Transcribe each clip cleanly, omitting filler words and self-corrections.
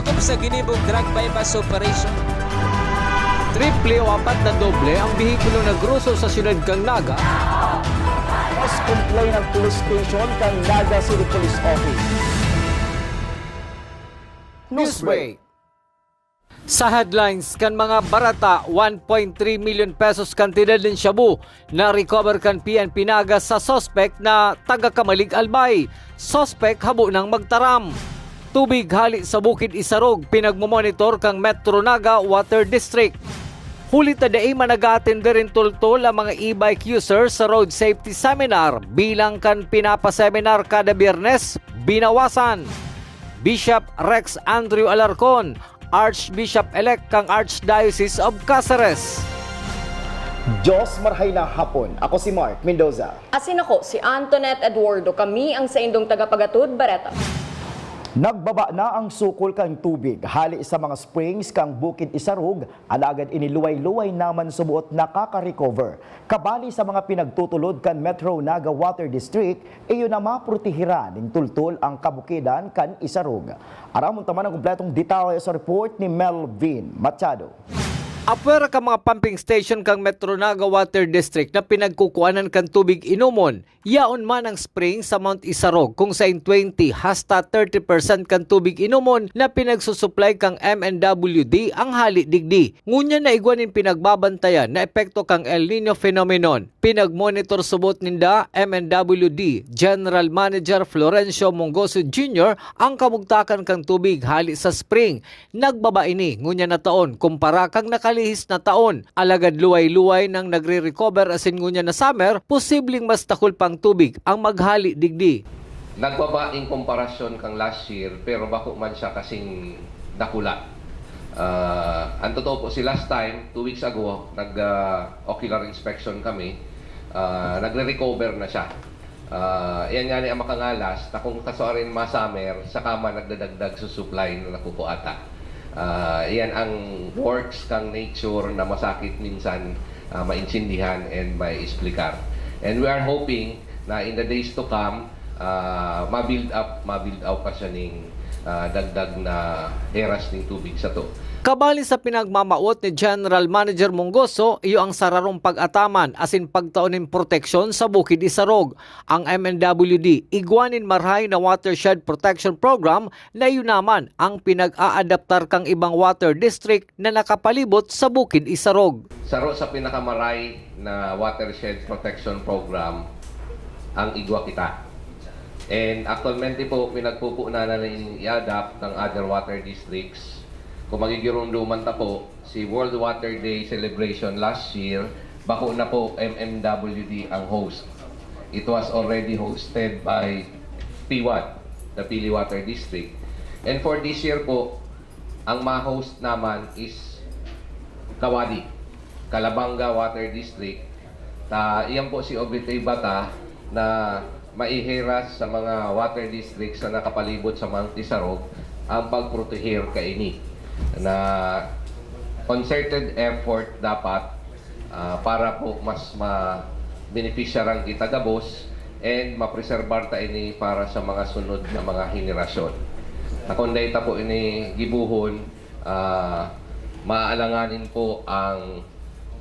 sakop sa ginibong drug bypass operation. Triple o apat na doble ang bihikulo na gruso sa siyudad kang Naga. Mas complain ng police station kang Naga City Police Office. Newsbreak. Sa headlines kan mga barata 1.3 million pesos kantidad ng shabu na recover kan PNP Naga sa suspect na taga Kamalig Albay. Suspect habo ng magtaram. Tubig hali sa Bukid Isarog pinagmomonitor kang Metro Naga Water District. Huli tadaay manag-attende rin tultol ang mga e-bike users sa road safety seminar bilang kan pinapaseminar kada Biyernes binawasan. Bishop Rex Andrew Alarcon, Archbishop-elect kang Archdiocese of Cáceres. Diyos marhay na hapon. Ako si Mark Mendoza. Asin ako si Antoinette Eduardo. Kami ang sa indong tagapagatud Bareta. Nagbaba na ang sukol kang tubig hali sa mga springs kang Bukid Isarog, alagad iniluway-luway naman subuot nakaka-recover. Kabali sa mga pinagtutulod kan Metro Naga Water District, iyon na maprotehiran ng tultol ang kabukidan kan Isarog. Aramon taman ang kumpletong detalye sa report ni Melvin Machado. Apwera ka mga pumping station kang Metro Naga Water District na pinagkukuanan kan tubig inumon, yaon man ang spring sa Mount Isarog kung sa 20 hasta 30% kan tubig inumon na pinagsusupply kang MNWD ang hali digdi. Ngunya na igwanin pinagbabantayan na epekto kang El Nino phenomenon. Pinagmonitor subot ninda MNWD General Manager Florencio Mongoso Jr. ang kamugtakan kang tubig hali sa spring. Nagbaba ini ngunya na taon kumpara kang nakalihis na taon. Alagad luway-luway nang nagre-recover asin ngunya na summer, posibleng mas takul pang tubig ang maghali digdi. Nagbaba in komparasyon kang last year pero bako man siya kasing dakula. Ang totoo po si last time, 2 weeks ago, nag-ocular inspection kami, nagre-recover na siya. Yan nga ni ang makangalas na kung kasorin ma-summer, sa kama nagdadagdag sa supply na nakukuata. Yan ang works kang nature na masakit minsan maintindihan and may explicar. And we are hoping na in the days to come, ma-build up pa siya ng dagdag na heras ng tubig sa to. Kabali sa pinagmamaot ni General Manager Mongoso, iyo ang sararong pag-ataman asin pagtaunin proteksyon sa Bukid Isarog. Ang MNWD, igwanin marhay na watershed protection program na iyo naman ang pinag-aadaptar kang ibang water district na nakapalibot sa Bukid Isarog. Saro sa pinakamaray na watershed protection program ang igwa kita. And actualmente po, pinagpupunan na i-adapt ng other water districts. Kung magigirunduman ta po, si World Water Day celebration last year, bako na po MMWD ang host. It was already hosted by PWAD, the Pili Water District. And for this year po, ang ma-host naman is Kawadi, Calabanga Water District. Iyan po si Oglitay Bata na maihiras sa mga water districts na nakapalibot sa Mount Isarog ang pagprotehir kaini na concerted effort dapat para po mas ma-beneficiarang kita gabos and mapreserbar ta ini para sa mga sunod na mga henerasyon. Nakunday ta po ini gibuhon, maaalanganin po ang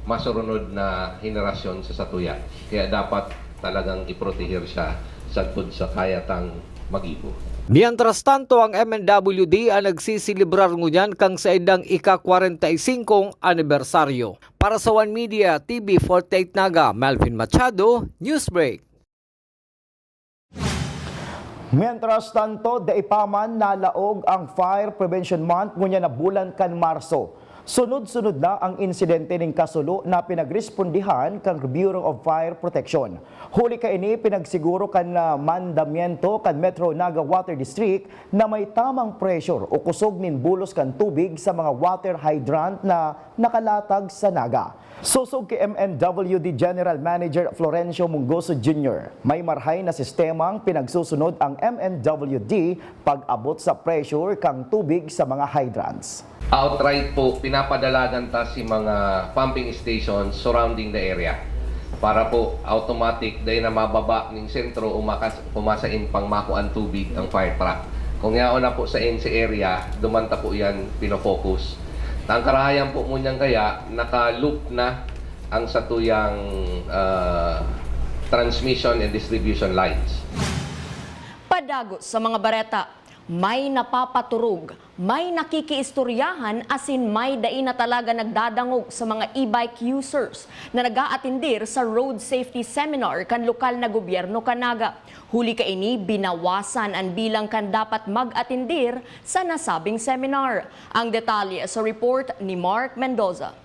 masurunod na henerasyon sa satuya. Kaya dapat talagang iprotehir siya sagpod sa kayatang magibo. Mientras tanto, ang MNWD ang nagsisilibrar ngunyan kang sa edang ika-45 anibersaryo. Para sa One Media TV 48 Naga, Melvin Machado, Newsbreak. Mientras tanto, daipaman nalaog ang Fire Prevention Month ngunya na bulan kan Marso. Sunod-sunod na ang insidente ng kasulo na pinagrespondihan kang Bureau of Fire Protection. Huli ka ini pinagsiguro kan mandamiento kan Metro Naga Water District na may tamang pressure o kusog nin bulos kan tubig sa mga water hydrant na nakalatag sa Naga. Susog kay MNWD General Manager Florencio Mongoso Jr. May marhay na sistemang pinagsusunod ang MNWD pag-abot sa pressure kang tubig sa mga hydrants. Outright po, pinapadalagan ta si mga pumping stations surrounding the area para po automatic dahil na mababa ng sentro umasain pang makuan tubig ang fire truck. Kung yaon na po sa NC area, dumanta po yan pinofocus. Ang karahayan po mo niyan kaya, naka-loop na ang satuyang transmission and distribution lines. Padagos sa mga bareta, may napapaturog, may nakikiistoryahan asin may dai na talaga nagdadangog sa mga e-bike users na nag-aatindir sa road safety seminar kan lokal na gobyerno kanaga. Huli ka ini, binawasan ang bilang kan dapat mag-atindir sa nasabing seminar. Ang detalye sa report ni Mark Mendoza.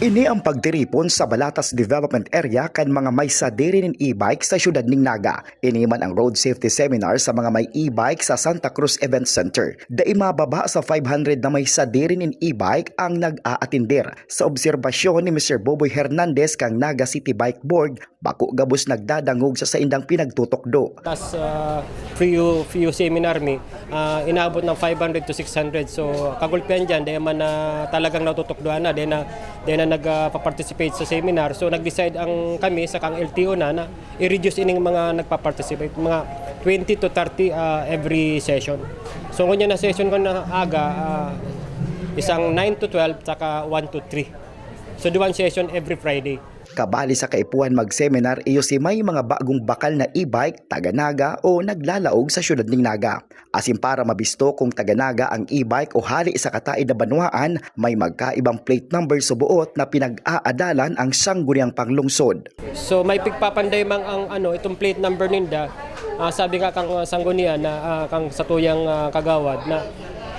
Ini ang pagtiripon sa Balatas Development Area kan mga may sadiri ng e-bike sa siyudad ning Naga. Ini man ang road safety seminar sa mga may e-bike sa Santa Cruz Event Center. Dai mababa sa 500 na may sadiri ng e-bike ang nag-aatindir. Sa obserbasyon ni Mr. Boboy Hernandez kang Naga City Bike Board, bako gabos nagdadangog sa indang pinagtutokdo. Tas few seminar mi inaabot ng 500 to 600, so kagulpian dyan dahil man talagang natutokdoan na dahil na nagpa-participate sa seminar. So nag-decide ang kami sa kang LTO na i-reduce ining mga nagpa-participate, mga 20 to 30 every session. So kung na session ko na aga, isang 9 to 12 saka 1 to 3. So one session every Friday. Kabali sa kaipuhan mag-seminar iyo si may mga bagong bakal na e-bike taga-Naga o naglalaog sa siyudad ning Naga. Asin para mabisto kung taga-Naga ang e-bike o hali sa kataid na banwaan, may magkaibang plate number sa buot na pinag-aadalan ang sangguniang panglungsod. So may pigpapanday mang ang itong plate number ninda. Sabi nga kang sanggunian na kang satuyang kagawad na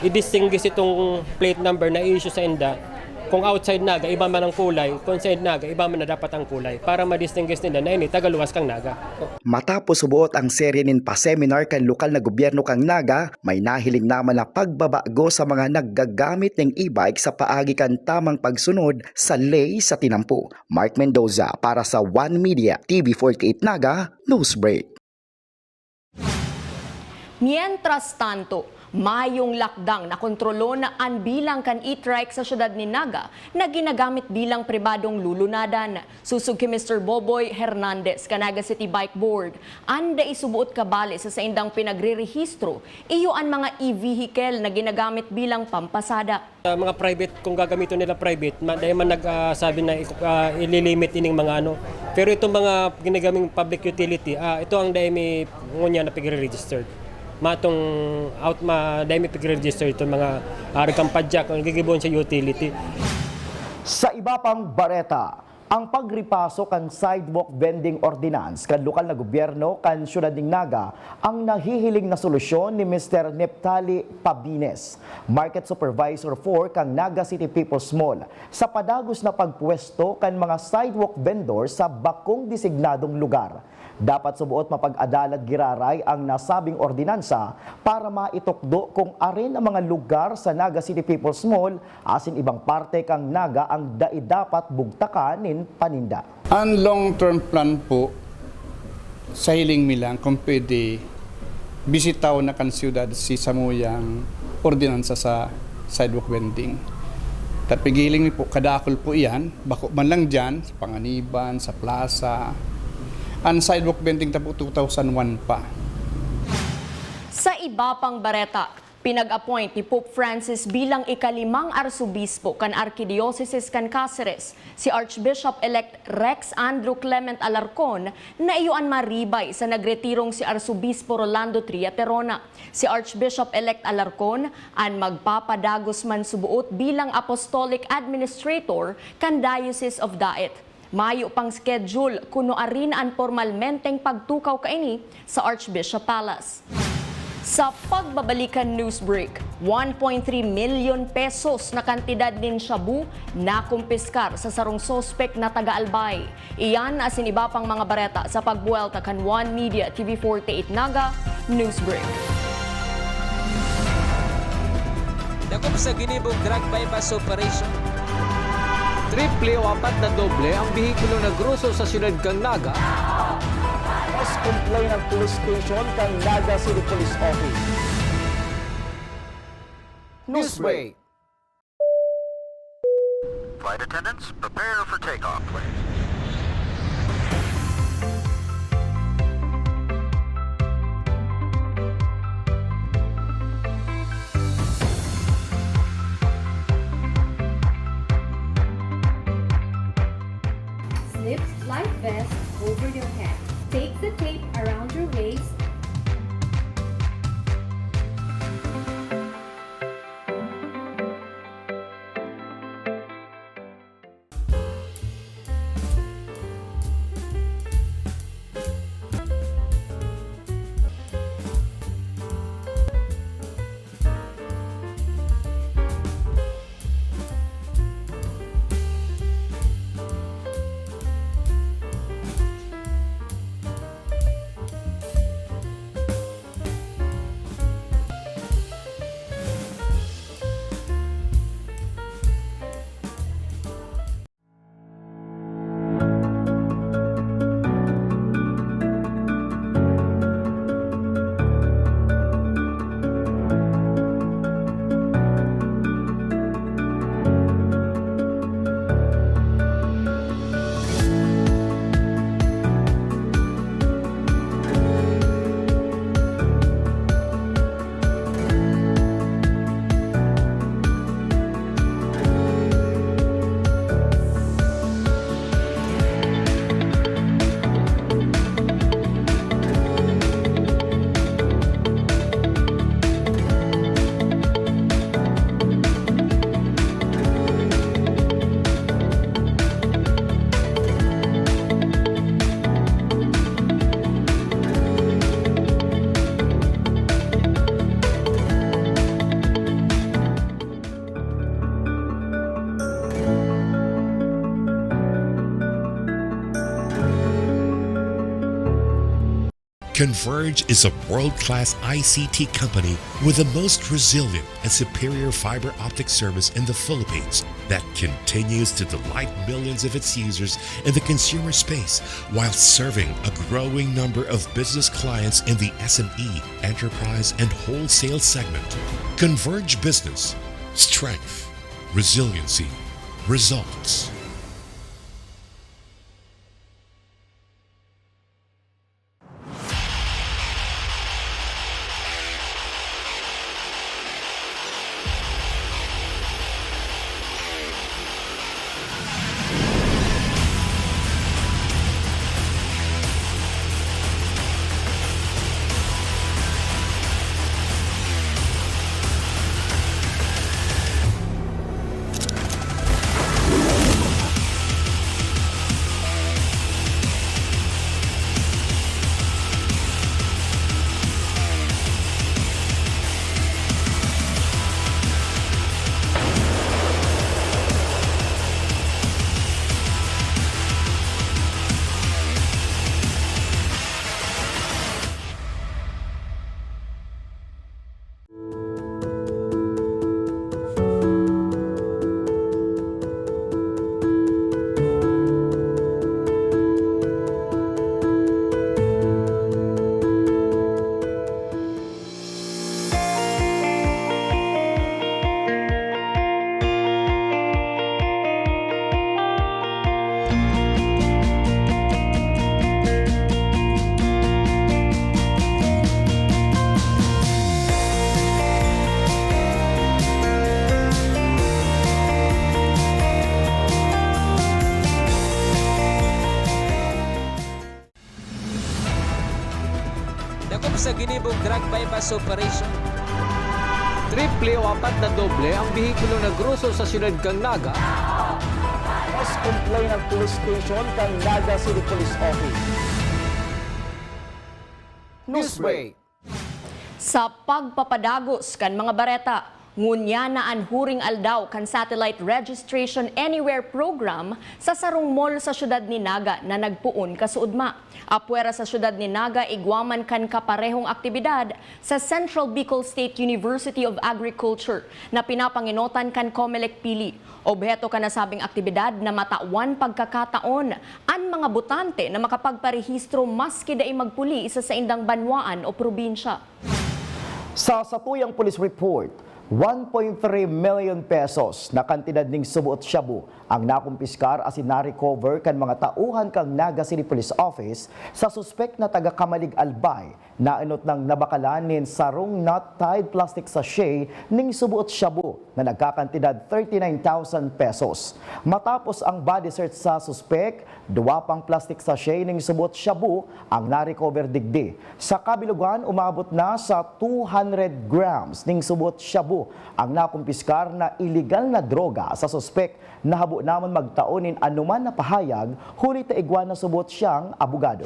i-distinguish itong plate number na i-issue sa inda. Kung outside Naga, iba man ang kulay. Kung inside Naga, iba man na dapat ang kulay. Para ma-distinguish nila na ini, tagaluwas kang Naga. Matapos subuot ang serye nin pa-seminar kan lokal na gobyerno kang Naga, may nahiling naman na pagbabago sa mga naggagamit ng e-bike sa paagi kan tamang pagsunod sa ley sa tinampo. Mark Mendoza para sa One Media, TV48 Naga, Newsbreak. Mientras tanto, mayong lakdang na kontrolo na ang bilang kan e-trike sa syudad ni Naga na ginagamit bilang pribadong lulunadan. Susug kay Mr. Boboy Hernandez, Naga City Bike Board. Anda isubuot kabali sa indang pinagre-rehistro, iyo ang mga e-vehicle na ginagamit bilang pampasada. Mga private, kung gagamitin nila private, dahil man nagsabi na ililimit ining mga Pero itong mga ginagaming public utility, ito ang dahil may ngunya na pigre-registered. Matong dahil may pigre-register itong mga harikang padyak ang gigibon sa utility. Sa iba pang bareta, ang pagripasok ang sidewalk vending ordinance kan lokal na gobyerno kan siyudad ning Naga ang nahihiling na solusyon ni Mr. Neptali Pabines, Market Supervisor 4 kang Naga City People's Mall, sa padagos na pagpwesto kan mga sidewalk vendor sa bakong designadong lugar. Dapat subuot mapag-adalat giraray ang nasabing ordinansa para maitukdo kung arin ang mga lugar sa Naga City People's Mall asin ibang parte kang Naga ang dapat bugtakanin paninda. Ang long-term plan po, sa hiling milang kung pwede bisitaw na kan siyudad si samuyang ordinansa sa sidewalk vending. Tapigiling po, kadakol po iyan, bako man lang dyan, sa Panganiban, sa plaza. Ang sidewalk vending tapo 2001 pa. Sa iba pang bareta, pinag-appoint ni Pope Francis bilang ikalimang arsobispo kan Archdiocese kan Cáceres, si Archbishop-elect Rex Andrew Clement Alarcon na iyuan maribay sa nagretirong si Arsobispo Rolando Triaterona. Si Archbishop-elect Alarcon ang magpapadagos man subuot bilang Apostolic Administrator kan Diocese of Daet. Mayo pang schedule kuno arin ang formalmenteng pagtukaw kaini sa Archbishop Palace. Sa pagbabalikan news break, 1.3 million pesos na kantidad din shabu na kumpiskar sa sarong sospek na taga-Albay. Iyan asin iba pang mga bareta sa pagbuwelta kan One Media TV48 Naga News Break. Dakop sa ginibong drug bypass operation. Triple o apat na doble ang bihikulo na gruso sa siyudad kang Naga. Mas complain ng police station kang Naga City Police Office. Newsbreak. Flight attendants, prepare for takeoff, please. Converge is a world-class ICT company with the most resilient and superior fiber optic service in the Philippines that continues to delight millions of its users in the consumer space while serving a growing number of business clients in the SME, enterprise, and wholesale segment. Converge Business. Strength. Resiliency. Results. Dakop sa ginibong drug bypass operation. Triple o apat na doble ang bihikulo na gruso sa siyudad kang Naga. Mas complain ang police station kang Naga City Police Office. Newsbreak. Sa pagpapadagos kan mga bareta, ngunya na anhuring aldaw kan Satellite Registration Anywhere program sa sarong mall sa syudad ni Naga na nagpuon kasuudma. Apwera sa syudad ni Naga, igwaman kan kaparehong aktibidad sa Central Bicol State University of Agriculture na pinapanginotan kan Comelec Pili. Obheto ka nasabing aktibidad na matawan pagkakataon ang mga botante na makapagparehistro maski daay magpuli isa sa indang banwaan o probinsya. Sa satuyang police report, 1.3 million pesos na kantidad ning subuot shabu ang nakumpiskar asin na-recover kan mga tauhan kang Naga City Police Office sa suspect na taga Kamalig Albay na inot ng nabakalanin sarong not-tied plastic sachet ning subuot shabu na nagkakantidad 39,000 pesos. Matapos ang body search sa suspect, duwa pang plastic sachet ning subuot shabu ang na-recover digdi. Sa kabilugan, umabot na sa 200 grams ning subuot shabu ang nakumpiskar na illegal na droga sa suspect na habo naman magtaonin anuman na pahayag huli taigwan na subot siyang abogado.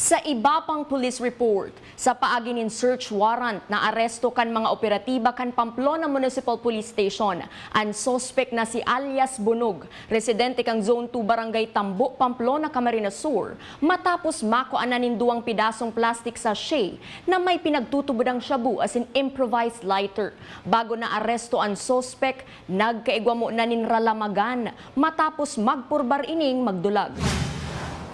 Sa iba pang police report, sa paaginin search warrant na aresto kan mga operatiba kan Pamplona Municipal Police Station, ang suspect na si alias Bunog, residente kang Zone 2 Barangay Tambo, Pamplona, Camarines Sur, matapos makuananin duwang pidasong plastic sachet na may pinagtutubodang shabu as in improvised lighter. Bago na aresto ang suspect, nagkaigwa mo na ninralamagan matapos magpurbar ining magdulag.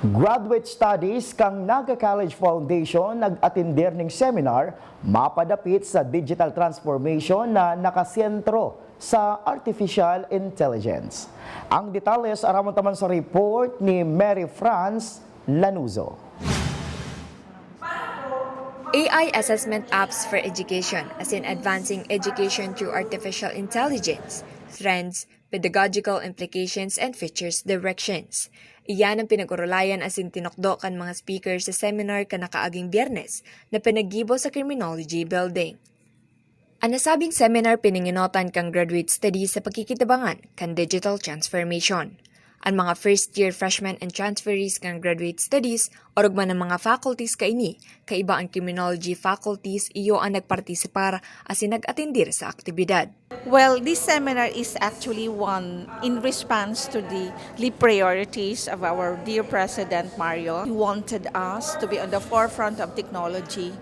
Graduate Studies kang Naga College Foundation nag-atender ng seminar mapadapit sa digital transformation na nakasentro sa artificial intelligence. Ang detalles aramon taman sa report ni Mary France Lanuzo. AI assessment apps for education, as in advancing education through artificial intelligence, trends, pedagogical implications, and features directions. Iyan ang pinag-urulayan as in tinokdo kan mga speakers sa seminar kanakaaging Biyernes na pinaggibo sa Criminology Building. Ang nasabing seminar pininginotan kang graduate studies sa pagkikitabangan kan digital transformation. Ang mga first-year freshmen and transferees ng graduate studies o rugman ng mga faculties kaini, kaiba ang criminology faculties iyo ang nagpartisipar asin nag-atendir sa aktibidad. Well, this seminar is actually one in response to the priorities of our dear President Mario. He wanted us to be on the forefront of technology.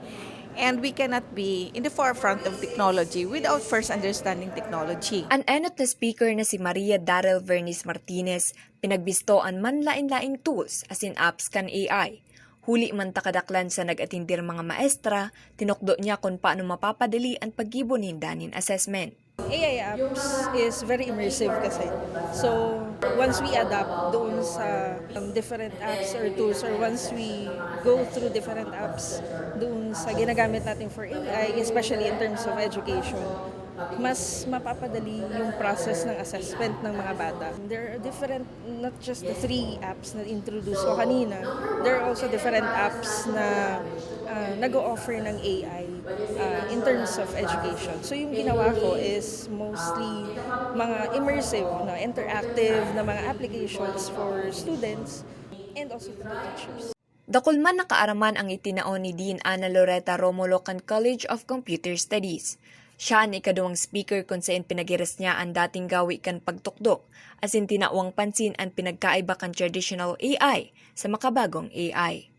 And we cannot be in the forefront of technology without first understanding technology. Ang enot na speaker na si Maria Darrell Verniz Martinez, pinagbistoan man lain-laing tools asin apps kan AI. Huli man takadaklan sa nag-atindir mga maestra, tinukdo niya kung paano mapapadali ang paggibonin danin assessment. AI apps is very immersive kasi. So, once we adapt doon sa different apps or tools or once we go through different apps doon sa ginagamit natin for AI, especially in terms of education, mas mapapadali yung process ng assessment ng mga bata. There are different, not just the 3 apps na introduce ko kanina, there are also different apps na nag-o-offer ng AI in terms of education. So yung ginawa ko is mostly mga immersive, interactive na mga applications for students and also for the teachers. Dakulman nakaaraman ang itinaon ni Dean Ana Loretta Romulo kan College of Computer Studies. Siya ang ikaduwang speaker kung saan pinagiras niya ang dating gawi kan pagtukdok, asin tinawang pansin ang pinagkaiba kan traditional AI sa makabagong AI.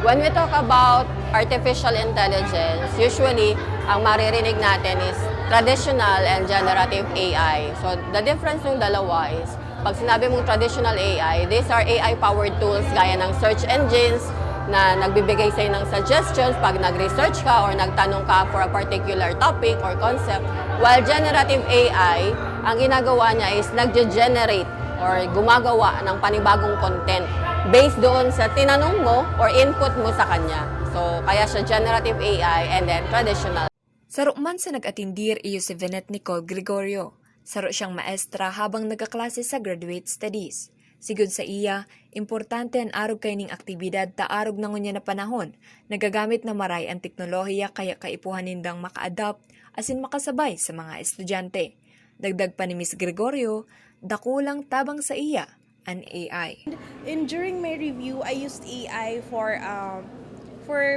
When we talk about artificial intelligence, usually ang maririnig natin is traditional and generative AI. So the difference ng dalawa is, pag sinabi mong traditional AI, these are AI-powered tools gaya ng search engines na nagbibigay sa'yo ng suggestions pag nag-research ka or nagtanong ka for a particular topic or concept. While generative AI, ang ginagawa niya is nag-generate or gumagawa ng panibagong content based doon sa tinanong mo or input mo sa kanya. So, kaya siya generative AI and then traditional. Saro man sa nag-atindir iyo si Venet Nicole Gregorio. Saro siyang maestra habang nagaklase sa graduate studies. Sigud sa iya, importante ang arog kay ning aktibidad ta arog na ngunya na panahon, nagagamit na maray ang teknolohiya kaya kaipuhan nindang maka-adapt asin makasabay sa mga estudyante. Dagdag pa ni Ms. Gregorio, dakulang tabang sa iya an AI. And during my review, I used AI for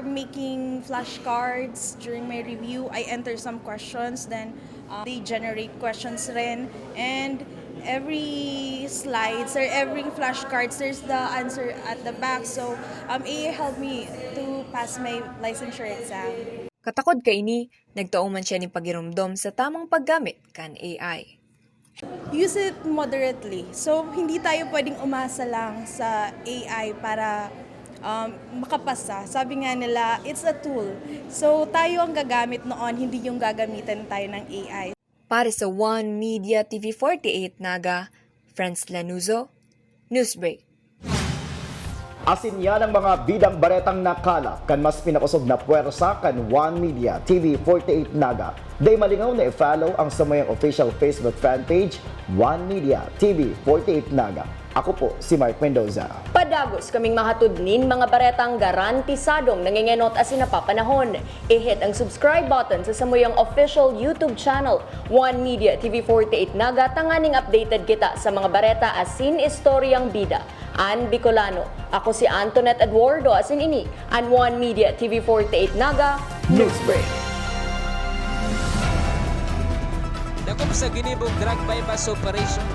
making flashcards. During my review, I enter some questions, then they generate questions rin. And every slides or every flashcards, there's the answer at the back. So AI helped me to pass my licensure exam. Katakod kaini, nagtuo man siya ni pagirumdom sa tamang paggamit kan AI. Use it moderately. So, hindi tayo pwedeng umasa lang sa AI para makapasa. Sabi nga nila, it's a tool. So, tayo ang gagamit noon, hindi yung gagamitan tayo ng AI. Para sa One Media TV48 Naga, Franz Lanuzo, Newsbreak. Asin yan ang mga bidang baretang nakalap kan mas pinakusog na puwersa kan One Media TV48 Naga. Day malingaw na i-follow ang samayang official Facebook fan page One Media TV48 Naga. Ako po si Mark Mendoza. Padagos kaming mahatudnin mga baretang garantisadong nangingenot asin napapanahon. I-hit ang subscribe button sa samuyang official YouTube channel One Media TV48 Naga, tanganing updated kita sa mga bareta asin istoryang bida. An Bicolano. Ako si Antoinette Eduardo asin ini an One Media TV48 Naga Newsbreak. Dakop sa ginibong drug bypass operation.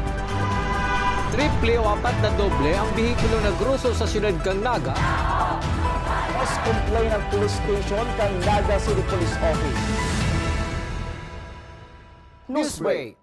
Triple o 4 na doble ang bihikulo na gruso sa syudad kang Naga. Mas complain ng police station kang Naga City Police Office. Newsbreak.